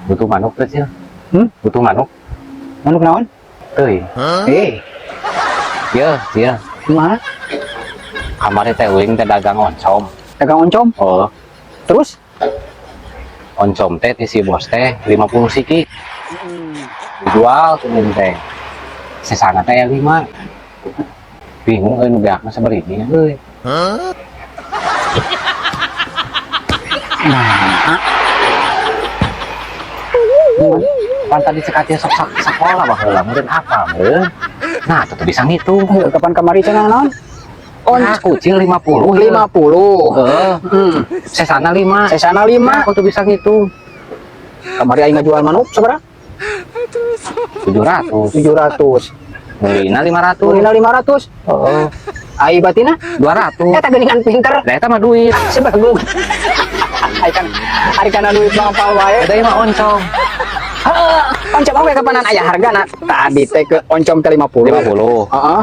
butuh manuk tuh sih. Butuh manuk. Manuk naon? Teuy. Ya, ya. Gimana? Kamarnya teh uing teh dagang oncom. Dagang oncom? Oh, Terus? oncom teh ti si bos teh 50 siki. Dijual tuh teh. Sesana teh 5. Bingung euy nu beakna sabaraha euy. Pan tadi sekatnya sok sekolah baheula meureun apa meureun. Nah, tuh bisa ngitung. Ayo, kapan kamari cenah naon? Nah, kucing 50. 50. Sesana 5. Sesana 5. Aku tuh bisa ngitung. Kamari aing ngajual manuk sabaraha? 700. 700. Mulina 500. Mulina 500. Heeh. Ai batina 200. eta geuningan pinter. Da eta mah duit. Sebagus. Ari kana duit mangpal wae. Eta mah oncom. Heeh. Oncom oge kapanan aya hargana? Tadi teh ke oncom teh 50. 50. Heeh.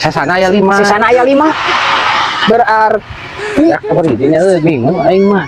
Sesana aya 5. Sisana aya 5. Berarti Ya kabar didinya euy bingung aing mah.